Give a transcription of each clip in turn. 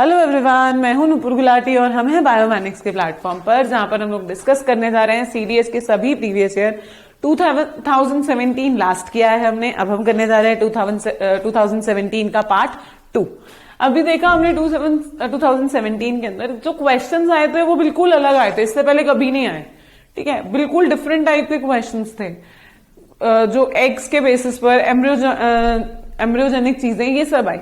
Hello everyone, मैं हूं नुपुर गुलाटी और हम हैं बायोमैनिक्स के प्लेटफॉर्म पर, जहां पर हम लोग डिस्कस करने जा रहे हैं सीडीएस के सभी प्रीवियस ईयर। 2017 लास्ट किया है हमने, अब हम करने जा रहे हैं 2017 का पार्ट 2। अभी देखा हमने 2017 के अंदर जो क्वेश्चंस आए थे वो बिल्कुल अलग आए थे, इससे पहले कभी नहीं आए। ठीक है, बिल्कुल डिफरेंट टाइप के क्वेश्चंस थे, जो एग्स के बेसिस पर एम्ब्रियोजेनिक चीजें ये सब आई।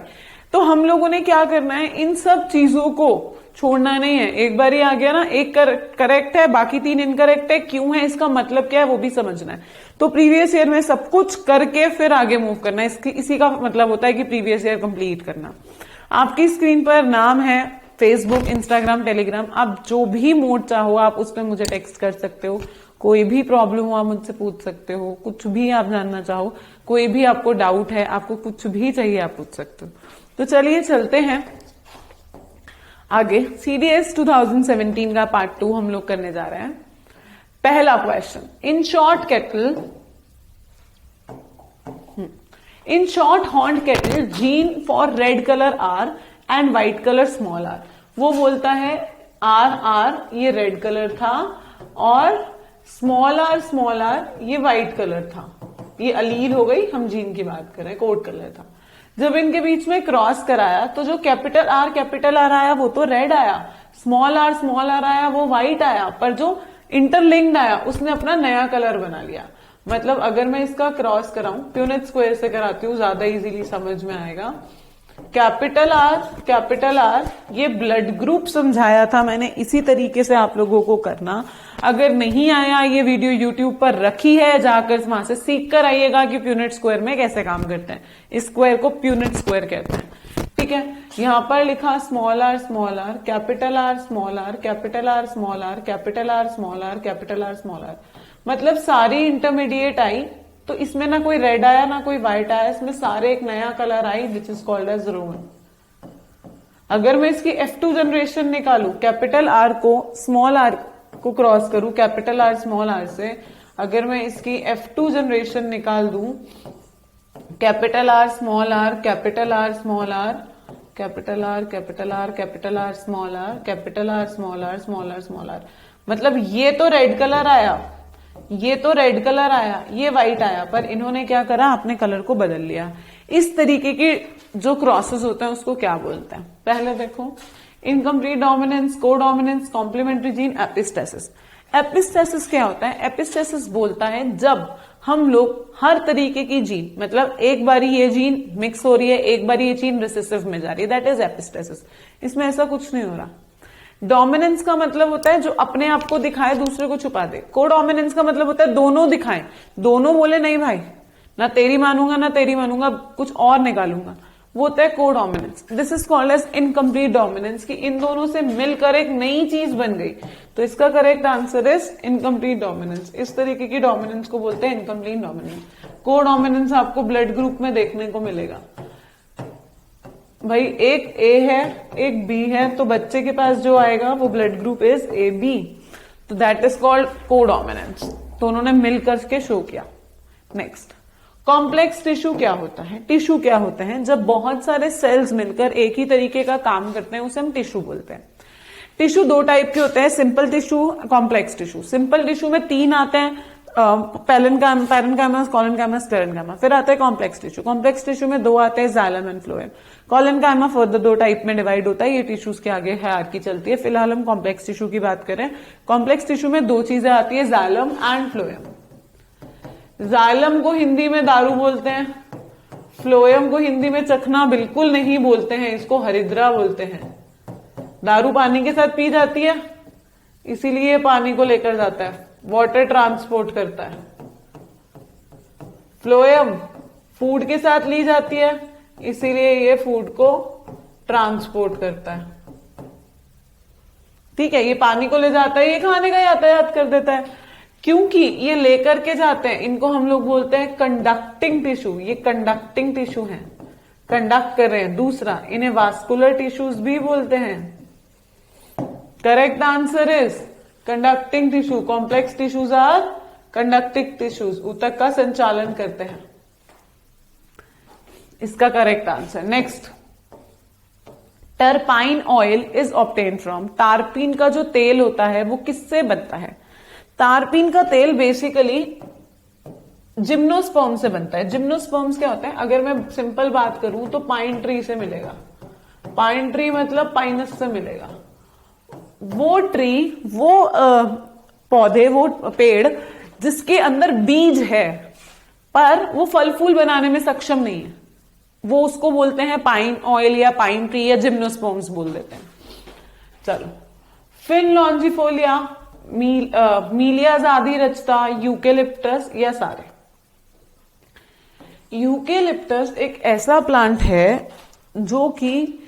तो हम लोगों ने क्या करना है, इन सब चीजों को छोड़ना नहीं है। एक बार ही आ गया ना, एक करेक्ट है, बाकी 3 इनकरेक्ट है, क्यों है, इसका मतलब क्या है वो भी समझना है। तो प्रीवियस ईयर में सब कुछ करके फिर आगे मूव करना है, इसी का मतलब होता है कि प्रीवियस ईयर कंप्लीट करना। आपकी स्क्रीन पर नाम है, फेसबुक, इंस्टाग्राम, टेलीग्राम, आप जो भी मोड चाहो आप उस पर मुझे टेक्स्ट कर सकते हो। कोई भी प्रॉब्लम हो आप मुझसे पूछ सकते हो, कुछ भी आप जानना चाहो, कोई भी आपको डाउट है, आपको कुछ भी चाहिए आप पूछ सकते हो। तो चलिए चलते हैं आगे। सीडीएस 2017 का पार्ट 2 हम लोग करने जा रहे हैं। पहला question, in short horned cattle gene for red colour R and white colour small R. वो बोलता है आर ये रेड कलर था और स्मॉल आर ये व्हाइट कलर था। ये अलील हो गई, हम जीन की बात कर रहे हैं, कोड कलर था। जब इनके बीच में क्रॉस कराया तो जो कैपिटल आर आया वो तो रेड आया, स्मॉल आर आया वो व्हाइट आया, पर जो इंटरलिंक्ड आया उसने अपना नया कलर बना लिया। मतलब अगर मैं इसका क्रॉस कराऊं, प्यूनेट स्क्वायर से कराती हूँ, ज्यादा इजीली समझ में आएगा। कैपिटल आर ये ब्लड ग्रुप समझाया था मैंने, इसी तरीके से आप लोगों को करना। अगर नहीं आया, ये वीडियो यूट्यूब पर रखी है, जाकर वहां से सीख कर आइएगा कि प्यूनेट स्क्वायर में कैसे काम करते हैं। इस स्क्वायर को प्यूनेट स्क्वायर कहते हैं। ठीक है, यहां पर लिखा small R, capital R, small R, capital R, small R, capital R, small R, capital R, small R. मतलब सारी इंटरमीडिएट आई, तो इसमें ना कोई रेड आया ना कोई व्हाइट आया, इसमें सारे एक नया कलर आई which is called as roan. अगर मैं इसकी F2 जनरेशन निकालू, कैपिटल आर को स्मॉल आर को क्रॉस करूं कैपिटल आर स्मॉल आर से, अगर मैं इसकी F2 जनरेशन निकाल दूं, capital R small R, capital R small R, capital R, capital R, capital R small R, capital R small R, small R, small R. मतलब ये तो रेड कलर आया, ये तो रेड कलर आया, ये व्हाइट आया, पर इन्होंने क्या करा, अपने कलर को बदल लिया। इस तरीके के जो क्रॉसेस होते हैं उसको क्या बोलते हैं? पहले देखो, incomplete dominance, codominance, complementary gene, epistasis. Epistasis क्या होता है? एपिस्टेसिस बोलता है जब हम लोग हर तरीके की जीन, मतलब एक बारी ये जीन मिक्स हो रही है, एक बारी ये जीन रिसेसिव में जा रही है, दैट इज एपिस्टेसिस। इसमें ऐसा कुछ नहीं हो रहा। डोमिनेंस का मतलब होता है जो अपने आप को दिखाए, दूसरे को छुपा दे। को डोमिनेंस का मतलब होता है दोनों दिखाएं, दोनों बोले नहीं भाई, ना तेरी मानूंगा ना तेरी मानूंगा, कुछ और निकालूंगा, वो होता है codominance. This is called as incomplete dominance, कि इन दोनों से मिलकर एक नई चीज बन गई। तो इसका correct answer is incomplete dominance. इस तरीके की डोमिनेंस को बोलते हैं इनकम्प्लीट डोमिनेंस। को डोमिनेंस आपको ब्लड ग्रुप में देखने को मिलेगा। भाई एक ए है एक बी है, तो बच्चे के पास जो आएगा वो blood group is A B, तो that is called codominance. तो उन्होंने मिलकर के शो किया। नेक्स्ट, कॉम्प्लेक्स टिश्यू क्या होता है? टिश्यू क्या होते हैं? जब बहुत सारे सेल्स मिलकर एक ही तरीके का काम करते हैं उसे हम टिश्यू बोलते हैं। टिश्यू 2 टाइप के होते हैं, simple tissue, complex tissue. Simple tissue में 3 आते हैं, पैरेन्काइमा, कॉलेनकाइमा, स्क्लेरेन्काइमा। फिर आता है कॉम्प्लेक्स टिश्यू। कॉम्प्लेक्स टिश्यू में 2 आते हैं, xylem and phloem. Collenchyma further 2 type में डिवाइड होता है, ये टिश्यूज के आगे हायरार्की चलती है। फिलहाल हम कॉम्प्लेक्स टिश्यू की बात करें। कॉम्प्लेक्स टिश्यू में 2 चीजें आती है, जाइलम एंड फ्लोएम। जाइलम को हिंदी में दारू बोलते हैं, फ्लोएम को हिंदी में चखना बिल्कुल नहीं बोलते हैं, इसको हरिद्रा बोलते हैं। दारू पानी के साथ पी जाती है, इसीलिए पानी को लेकर जाता है, वाटर ट्रांसपोर्ट करता है। फ्लोएम फूड के साथ ली जाती है, इसीलिए ये फूड को ट्रांसपोर्ट करता है। ठीक है, ये पानी को ले जाता है, ये खाने का यातायात कर देता है। क्योंकि ये लेकर के जाते हैं, इनको हम लोग बोलते हैं कंडक्टिंग टिश्यू। ये कंडक्टिंग टिश्यू है, कंडक्ट कर रहे हैं। दूसरा, इन्हें वास्कुलर टिश्यूज भी बोलते हैं। Correct answer is conducting tissue. Complex tissues are conducting tissues, ऊतक का संचालन करते हैं। इसका correct answer. Next, turpentine oil is obtain from, टारपीन का जो तेल होता है वो किससे बनता है? टारपीन का तेल बेसिकली जिम्नोस्पर्म से बनता है। जिम्नोस्पर्म्स क्या होता है? अगर मैं सिंपल बात करूं तो पाइन ट्री से मिलेगा। पाइन ट्री मतलब पाइनस से मिलेगा। वो ट्री, वो पौधे, वो पेड़ जिसके अंदर बीज है पर वो फल फूल बनाने में सक्षम नहीं है, वो उसको बोलते हैं पाइन ऑयल या पाइन ट्री या जिम्नोस्पर्म्स बोल देते हैं। चलो, फिन लॉन्जिफोलिया, मीलिया आदि रचता, यूकेलिप्टस या सारे। यूकेलिप्टस एक ऐसा प्लांट है जो कि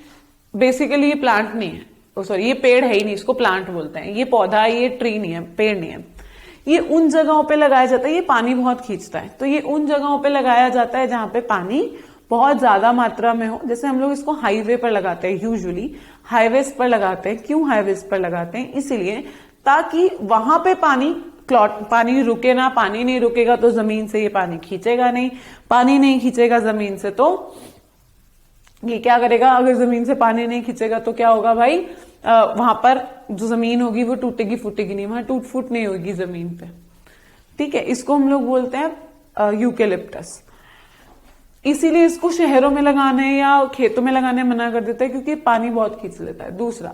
बेसिकली ये प्लांट नहीं है, सॉरी ये पेड़ है ही नहीं, इसको प्लांट बोलते हैं। ये पौधा, ये ट्री नहीं है, पेड़ नहीं है। ये उन जगहों पे लगाया जाता है, ये पानी बहुत खींचता है, तो ये उन जगहों पे लगाया जाता है जहां पे पानी बहुत ज्यादा मात्रा में हो। जैसे हम लोग इसको हाईवे पर लगाते हैं, यूजुअली हाईवेज पर लगाते हैं। क्यों हाईवेज पर लगाते हैं? इसीलिए ताकि वहां पे पानी रुके ना। पानी नहीं रुकेगा तो जमीन से ये पानी खींचेगा नहीं, पानी नहीं खींचेगा जमीन से तो ये क्या करेगा? अगर जमीन से पानी नहीं खींचेगा तो क्या होगा भाई? वहां पर जो जमीन होगी वो टूटेगी फूटेगी नहीं, वहां टूट फूट नहीं होगी जमीन पे। ठीक है, इसको हम लोग बोलते हैं यूकेलिप्टस। इसीलिए इसको शहरों में लगाने या खेतों में लगाने मना कर देते हैं क्योंकि पानी बहुत खींच लेता है। दूसरा,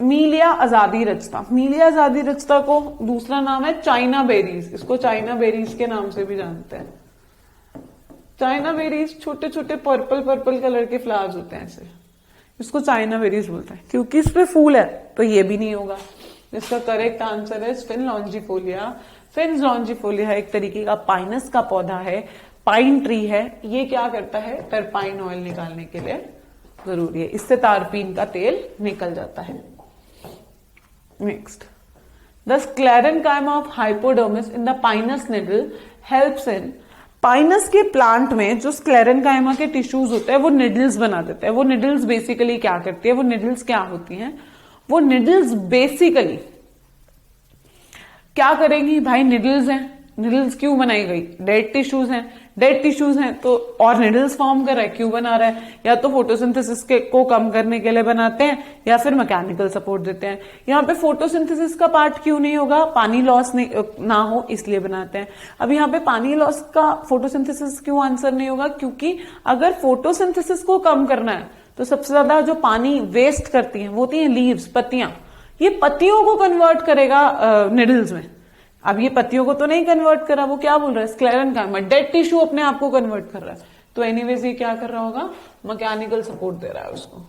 मीलिया आजादी रचता। मीलिया आजादी रचता को दूसरा नाम है चाइना बेरीज। इसको चाइना बेरीज के नाम से भी जानते हैं। चाइना बेरीज छोटे छोटे पर्पल कलर के फ्लावर्स होते हैं ऐसे, इसको चाइना बेरीज बोलते हैं। क्योंकि इस पे फूल है तो ये भी नहीं होगा। इसका करेक्ट आंसर है फिन लॉन्जिफोलिया। फिन लॉन्जिफोलिया एक तरीके का पाइनस का पौधा है, पाइन ट्री है। ये क्या करता है? टर्पाइन ऑयल निकालने के लिए जरूरी है, इससे टारपीन का तेल निकल जाता है। Next, the sclerenchyma of hypodermis in the Pinus needle helps in. Pinus के प्लांट में जो स्क्लेरेन्काइमा के टिश्यूज होते हैं वो निडल्स बना देते हैं। वो निडल्स बेसिकली क्या करती है? वो निडल्स क्या होती हैं? वो निडल्स बेसिकली क्या करेंगी भाई? निडल्स हैं, निडल्स क्यों बनाई गई? डेड टिश्यूज हैं, डेड टिश्यूज हैं तो और निडल्स फॉर्म कर रहा है, क्यों बना रहा है? या तो फोटोसिंथेसिस को कम करने के लिए बनाते हैं या फिर मैकेनिकल सपोर्ट देते हैं। यहाँ पे फोटोसिंथेसिस का पार्ट क्यों नहीं होगा? पानी लॉस ना हो इसलिए बनाते हैं। अब यहाँ पे पानी लॉस का फोटोसिंथेसिस क्यों आंसर नहीं होगा? क्योंकि अगर फोटोसिंथेसिस को कम करना है तो सबसे ज्यादा जो पानी वेस्ट करती है वो होती है लीव्स, पत्तियां। ये पत्तियों को कन्वर्ट करेगा निडल्स में। अब ये पत्तियों को तो नहीं कन्वर्ट करा, वो क्या बोल रहा है? स्क्लेरेन्काइमा, डेड टिश्यू अपने आप को कन्वर्ट कर रहा है। तो एनीवेज ये क्या कर रहा होगा? मैकेनिकल सपोर्ट दे रहा है उसको,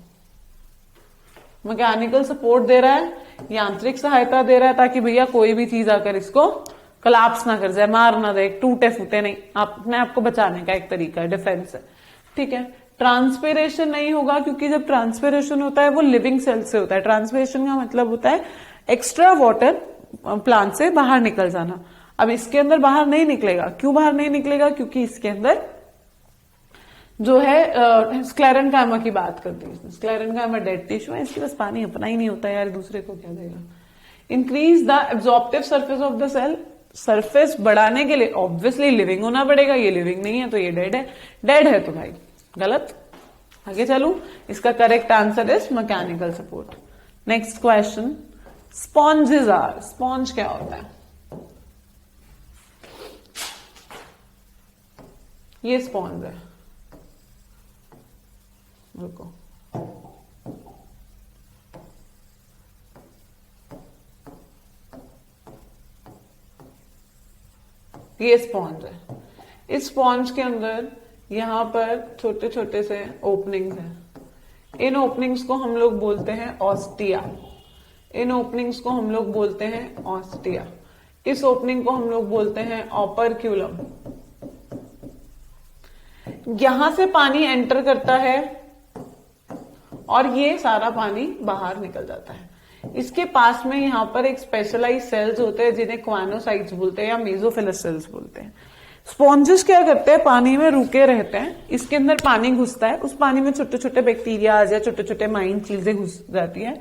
मैकेनिकल सपोर्ट दे रहा है, यांत्रिक सहायता दे रहा है ताकि भैया कोई भी चीज आकर इसको कोलैप्स ना कर जाए, मार ना दे, टूटे फूटे नहीं। अपने आप को बचाने का एक तरीका है, डिफेंस है। ठीक है, ट्रांसपिरेशन नहीं होगा क्योंकि जब ट्रांसपिरेशन होता है वो लिविंग सेल से होता है। ट्रांसपिरेशन का मतलब होता है एक्स्ट्रा वाटर प्लांट से बाहर निकल जाना। अब इसके अंदर बाहर नहीं निकलेगा। क्यों बाहर नहीं निकलेगा? क्योंकि इसके अंदर जो है स्क्लेरेन्काइमा की बात करती है। स्क्लेरेन्काइमा डेड टिश्यू है, इसके पास पानी अपना ही नहीं होता है यार, दूसरे को क्या देगा? Increase the absorptive surface of the cell. Surface बढ़ाने के लिए ऑब्वियसली लिविंग होना पड़ेगा। ये लिविंग नहीं है तो ये डेड है। डेड है तो भाई गलत। आगे चलू, इसका correct answer is mechanical support. Next question, sponges are. Sponge क्या होता है? ये स्पॉन्ज है, रुको, ये स्पॉन्ज है। इस स्पॉन्ज के अंदर यहां पर छोटे छोटे से ओपनिंग्स हैं। इन ओपनिंग्स को हम लोग बोलते हैं ऑस्टिया। इन ओपनिंग्स को हम लोग बोलते हैं ऑस्टिया। इस ओपनिंग को हम लोग बोलते हैं ऑपरक्यूलम। यहां से पानी एंटर करता है और ये सारा पानी बाहर निकल जाता है। इसके पास में यहां पर एक स्पेशलाइज सेल्स होते हैं जिन्हें क्वानोसाइट्स बोलते हैं या मेसोफिलस सेल्स बोलते हैं। स्पॉन्जेस क्या करते हैं? पानी में रुके रहते हैं। इसके अंदर पानी घुसता है, उस पानी में छोटे छोटे बैक्टीरिया या छोटे छोटे माइंड चीजें घुस जाती है।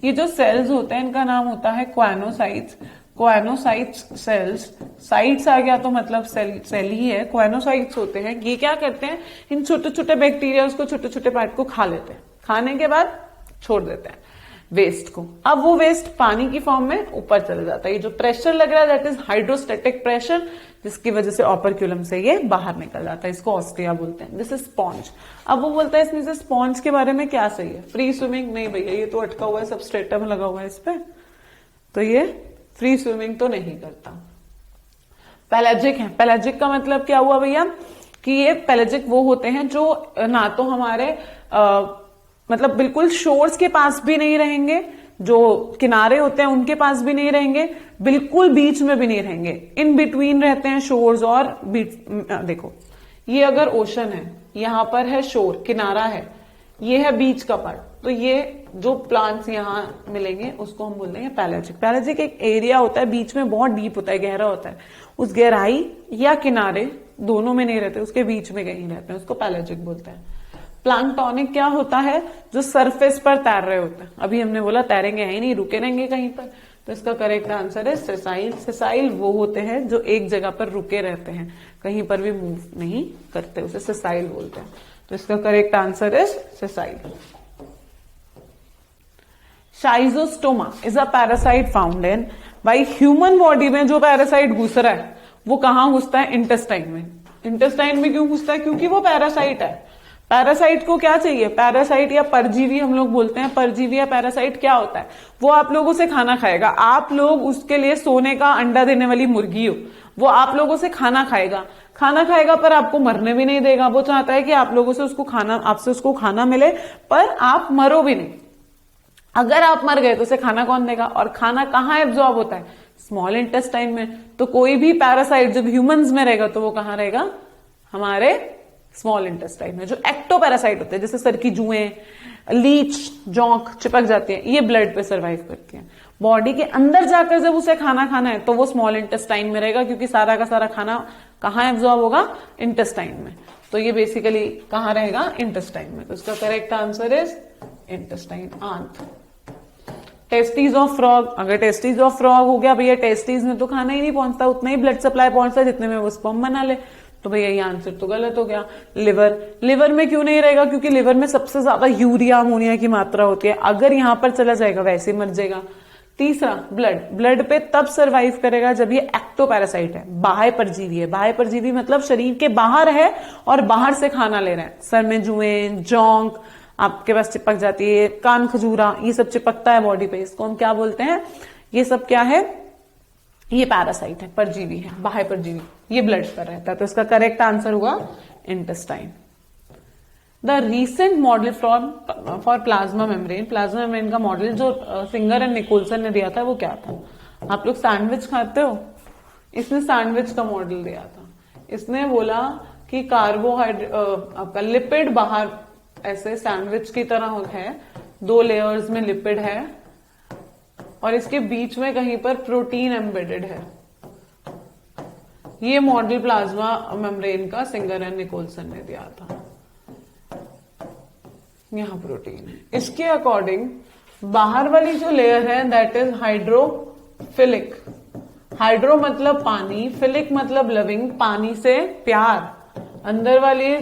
ये जो सेल्स होते हैं इनका नाम होता है क्वानोसाइट्स। क्वानोसाइट्स सेल्स, साइट्स आ गया तो मतलब सेल ही है, क्वानोसाइट्स होते हैं। ये क्या करते हैं? इन छोटे छोटे बैक्टीरिया उसको छोटे छोटे पार्ट को खा लेते हैं। खाने के बाद छोड़ देते हैं वेस्ट को। अब वो वेस्ट पानी की फॉर्म में ऊपर चला जाता है। ये जो प्रेशर लग रहा है दैट इज हाइड्रोस्टैटिक प्रेशर, जिसकी वजह से ऑपरक्यूलम से ये बाहर निकल जाता है। इसको ऑस्टिया बोलते हैं। This is sponge. अब वो बोलता है इसमें से स्पॉन्ज के बारे में क्या सही है? फ्री स्विमिंग नहीं भैया, ये तो अटका हुआ है, सबस्ट्रेटम लगा हुआ है इस पे, तो ये फ्री स्विमिंग तो नहीं करता। पेलाजिक है। पेलाजिक का मतलब क्या हुआ भैया कि ये पेलाजिक वो होते हैं जो ना तो हमारे मतलब बिल्कुल शोर्स के पास भी नहीं रहेंगे, जो किनारे होते हैं उनके पास भी नहीं रहेंगे, बिल्कुल बीच में भी नहीं रहेंगे, इन बिटवीन रहते हैं शोर्स और बीच। देखो ये अगर ओशन है, यहां पर है शोर, किनारा है, ये है बीच का पार्ट, तो ये जो प्लांट्स यहां मिलेंगे उसको हम बोल देंगे पेलाजिक। पेलाजिक एक एरिया होता है, बीच में बहुत डीप होता है, गहरा होता है, उस गहराई या किनारे दोनों में नहीं रहते, उसके बीच में कहीं रहते हैं, उसको पेलाजिक बोलते हैं। प्लांक्टोनिक क्या होता है? जो सरफेस पर तैर रहे होते हैं। अभी हमने बोला तैरेंगे है ही नहीं, रुके रहेंगे कहीं पर, तो इसका करेक्ट आंसर है सेसाइल। सेसाइल वो होते हैं जो एक जगह पर रुके रहते हैं, कहीं पर भी मूव नहीं करते, उसे सेसाइल बोलते हैं। तो इसका correct answer is sessile. Schizostoma is a parasite found in, भाई ह्यूमन बॉडी में जो पैरासाइट घुस रहा है वो कहां घुसता है? इंटेस्टाइन में। इंटेस्टाइन में क्यों घुसता है? क्योंकि वो पैरासाइट है। पैरासाइट को क्या चाहिए? पैरासाइट या परजीवी हम लोग बोलते हैं। परजीवी या पैरासाइट क्या होता है? वो आप लोगों से खाना खाएगा, आप लोग उसके लिए सोने का अंडा देने वाली मुर्गी हो, वो आप लोगों से खाना खाएगा, खाना खाएगा पर आपको मरने भी नहीं देगा। वो चाहता है कि आप लोगों से उसको खाना, आपसे उसको खाना मिले पर आप मरो भी नहीं। अगर आप मर गए तो उसे खाना कौन देगा? और खाना कहाँ एब्जॉर्ब होता है? स्मॉल इंटेस्टाइन में। तो कोई भी पैरासाइट जब ह्यूमंस में रहेगा तो वो कहाँ रहेगा? हमारे स्मॉल इंटेस्टाइन में। जो एक्टोपैरासाइट होते हैं जैसे सर की जुएं, लीच, जोंक चिपक जाती है, ये ब्लड पे सरवाइव करती है। बॉडी के अंदर जाकर जब उसे खाना खाना है तो वो स्मॉल इंटेस्टाइन में रहेगा, क्योंकि सारा का सारा खाना कहाँ एब्जॉर्ब होगा? इंटेस्टाइन में। तो ये बेसिकली कहाँ रहेगा? इंटेस्टाइन में। तो इसका करेक्ट आंसर इज इंटेस्टाइन, आंत। टेस्टीज ऑफ फ्रॉग, अगर टेस्टीज ऑफ फ्रॉग हो गया भैया, टेस्टीज में तो खाना ही नहीं पहुंचता, उतना ही ब्लड सप्लाई पहुंचता है जितने में वो स्पर्म बना ले, तो भैया ये आंसर तो गलत हो गया। लिवर, लिवर में क्यों नहीं रहेगा? क्योंकि लिवर में सबसे ज्यादा यूरिया अमोनिया की मात्रा होती है, अगर यहां पर चला जाएगा वैसे मर जाएगा। तीसरा ब्लड, ब्लड पे तब सरवाइव करेगा जब ये एक्टोपैरासाइट है, बाह्य परजीवी है। बाह्य परजीवी मतलब शरीर के बाहर है और बाहर से खाना ले रहे हैं। सर में जुएं, जोंक आपके पास चिपक जाती है, कान खजूरा, ये सब चिपकता है बॉडी पे, इसको हम क्या बोलते हैं? ये सब क्या है? ये पैरासाइट है, परजीवी है, बाह्य परजीवी, ये ब्लड पर रहता है। तो इसका करेक्ट आंसर हुआ intestine. The recent model for plasma membrane, plasma membrane का मॉडल जो सिंगर एंड निकोलसन ने दिया था वो क्या था? आप लोग सैंडविच खाते हो, इसने सैंडविच का मॉडल दिया था। इसने बोला कि कार्बोहाइड्रेट आपका लिपिड बाहर ऐसे सैंडविच की तरह है, 2 लेयर्स में लिपिड है और इसके बीच में कहीं पर प्रोटीन एम्बेडेड है। ये मॉडल प्लाज्मा मेम्ब्रेन का सिंगर एंड निकोलसन ने दिया था। यहां प्रोटीन है। इसके अकॉर्डिंग बाहर वाली जो लेयर है दैट इज हाइड्रोफिलिक। हाइड्रो मतलब पानी, फिलिक मतलब लविंग, पानी से प्यार। अंदर वाली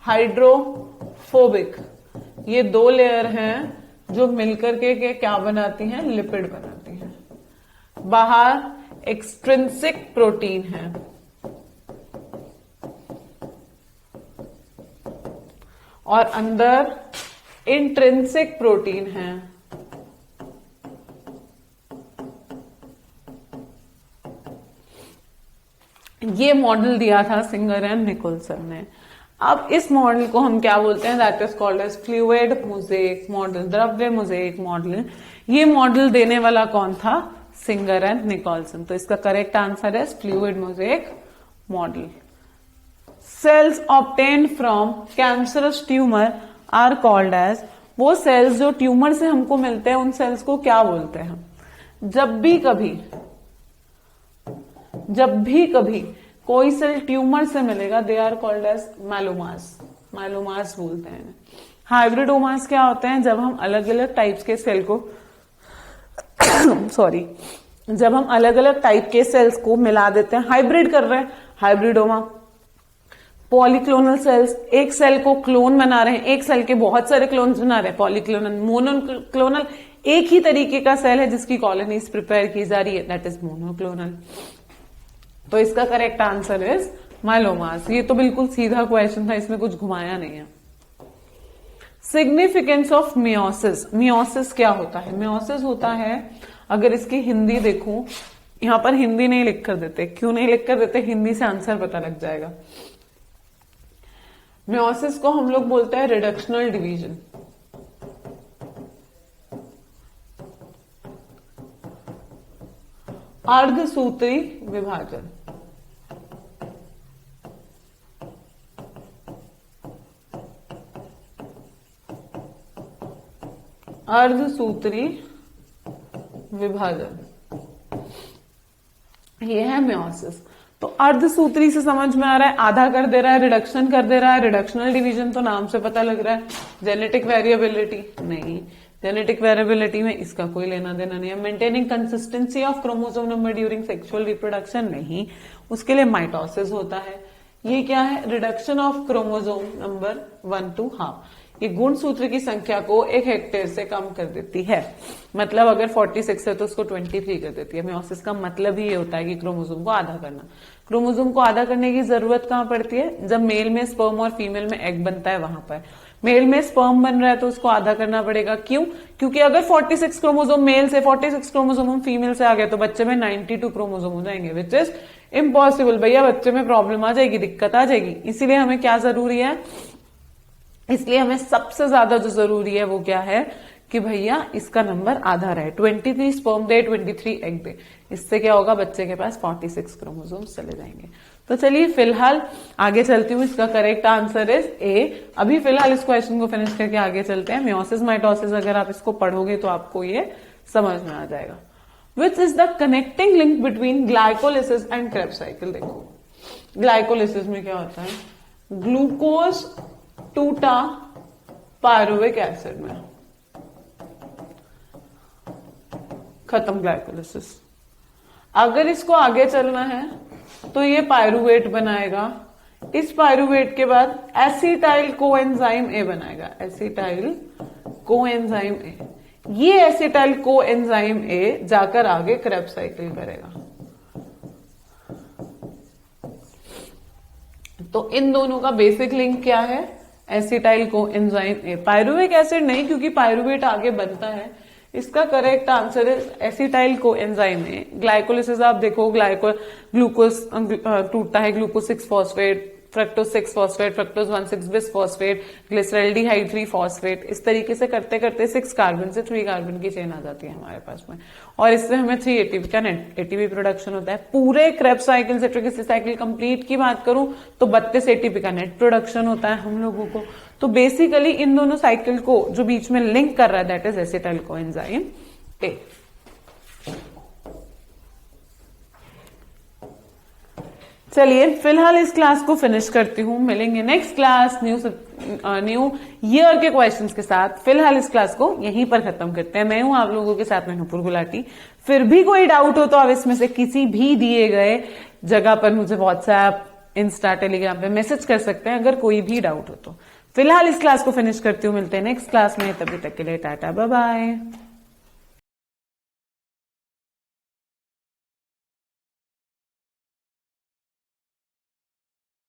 हाइड्रोफोबिक। ये 2 लेयर हैं जो मिलकर के क्या बनाती हैं? लिपिड बनाती हैं। बाहर एक्सट्रिंसिक प्रोटीन है और अंदर इंट्रिंसिक प्रोटीन है। ये मॉडल दिया था सिंगर एंड निकोलसन ने। अब इस मॉडल को हम क्या बोलते हैं? That is called as fluid mosaic model, द्रव्य मोज़ेक मॉडल। ये मॉडल देने वाला कौन था? Singer and Nicolson. तो इसका करेक्ट आंसर है fluid mosaic model. Cells obtained from cancerous tumour are called as, वो सेल्स जो ट्यूमर से हमको मिलते हैं उन सेल्स को क्या बोलते हैं? जब भी कभी कोई सेल ट्यूमर से मिलेगा दे आर कॉल्ड एज माइलोमास। माइलोमास बोलते हैं। हाइब्रिडोमास क्या होते हैं? जब हम अलग अलग टाइप्स के सेल को जब हम अलग अलग टाइप के सेल्स को मिला देते हैं, हाइब्रिड कर रहे हैं, हाइब्रिडोमा। पॉलीक्लोनल सेल्स, एक सेल को क्लोन बना रहे हैं, एक सेल के बहुत सारे क्लोन्स बना रहे हैं। पॉलीक्लोनल, मोनोक्लोनल एक ही तरीके का सेल है जिसकी कॉलोनीज प्रिपेयर की जा रही है, दैट इज मोनोक्लोनल। तो इसका करेक्ट आंसर इज माइलोमास। ये तो बिल्कुल सीधा क्वेश्चन था, इसमें कुछ घुमाया नहीं है। Significance of meiosis. मियोसिस क्या होता है? मियोसिस होता है, अगर इसकी हिंदी देखूं, यहां पर हिंदी नहीं लिख कर देते। क्यों नहीं लिख कर देते? हिंदी से आंसर पता लग जाएगा। मियोसिस को हम लोग बोलते हैं रिडक्शनल डिवीजन। अर्धसूत्री विभाजन। अर्धसूत्री विभाजन, ये है मियोसिस। तो अर्धसूत्री से समझ में आ रहा है, आधा कर दे रहा है, रिडक्शन कर दे रहा है। रिडक्शनल डिवीजन तो नाम से पता लग रहा है। जेनेटिक वेरिएबिलिटी नहीं, जेनेटिक वेरिएबिलिटी में इसका कोई लेना देना नहीं है। Maintaining consistency of chromosome number during sexual reproduction नहीं, उसके लिए माइटोसिस होता है। ये क्या है? Reduction of chromosome number 1 to half. ये गुणसूत्र की संख्या को 1 हेक्टेयर से कम कर देती है। मतलब अगर 46 है तो उसको 23 कर देती है। मियोसिस का मतलब ही ये होता है कि क्रोमोसोम को आधा करना। क्रोमोसोम को आधा करने की जरूरत कहां पड़ती है? जब मेल में स्पर्म और फीमेल में एग बनता है, वहां पर। मेल में स्पर्म बन रहा है तो उसको आधा करना पड़ेगा। क्यों? क्योंकि अगर 46 क्रोमोसोम मेल से 46 क्रोमोसोम फीमेल से आ गए तो बच्चे में 92 क्रोमोसोम हो जाएंगे, विच इज इम्पॉसिबल। भैया बच्चे में प्रॉब्लम आ जाएगी, दिक्कत आ जाएगी। इसीलिए हमें क्या जरूरी है? इसलिए हमें सबसे ज्यादा जो जरूरी है वो क्या है कि भैया इसका नंबर आधा रहे। 23 स्पर्म दे, 23 एग दे। इससे क्या होगा? बच्चे के पास 46 क्रोमोसोम्स चले जाएंगे। तो चलिए फिलहाल आगे चलती हूँ। इसका करेक्ट आंसर इज ए। अभी फिलहाल इस क्वेश्चन को फिनिश करके आगे चलते हैं। मियोसिस माइटोसिस अगर आप इसको पढ़ोगे तो आपको ये समझ में आ जाएगा। Which is the connecting link between glycolysis and Krebs cycle. देखो ग्लाइकोलिसिस में क्या होता है? ग्लूकोज टूटा पायरुविक एसिड में, खत्म ग्लाइकोलिसिस। अगर इसको आगे चलना है तो ये पायरुवेट बनाएगा। इस पायरुवेट के बाद एसिटाइल कोएंजाइम ए बनाएगा। एसिटाइल कोएंजाइम ए, ये एसिटाइल कोएंजाइम ए जाकर आगे क्रेब्स साइकिल करेगा। तो इन दोनों का बेसिक लिंक क्या है? Acetyl coenzyme A. Pyruvic acid नहीं, क्योंकि पायरुवेट आगे बनता है। इसका करेक्ट आंसर है एसिटाइल कोएंजाइम ए। ग्लाइकोलिसिस आप देखो, ग्लूकोज टूटता है, glucose 6 phosphate, fructose 6 phosphate, fructose 1,6 bis phosphate, glyceraldehyde 3 phosphate. इस तरीके से करते करते 6 कार्बन से 3 कार्बन की चेन आ जाती है हमारे पास में, और इससे हमें 3 एटीपी का नेट एटीपी प्रोडक्शन होता है। पूरे Krebs cycle citric acid cycle complete की बात करूं तो 32 एटीपी का नेट प्रोडक्शन होता है हम लोगों को। तो बेसिकली इन दोनों साइकिल को जो बीच में लिंक कर रहा है that is acetyl coenzyme A. चलिए फिलहाल इस क्लास को फिनिश करती हूँ। मिलेंगे नेक्स्ट क्लास न्यू ईयर के क्वेश्चंस के साथ। फिलहाल इस क्लास को यहीं पर खत्म करते हैं। मैं हूं आप लोगों के साथ में नुपुर गुलाटी। फिर भी कोई डाउट हो तो आप इसमें से किसी भी दिए गए जगह पर मुझे व्हाट्सएप, इंस्टा, टेलीग्राम पे मैसेज कर सकते हैं अगर कोई भी डाउट हो तो। फिलहाल इस क्लास को फिनिश करती हूँ। मिलते हैं नेक्स्ट क्लास में, तभी तक के लिए टाटा बाय बाय।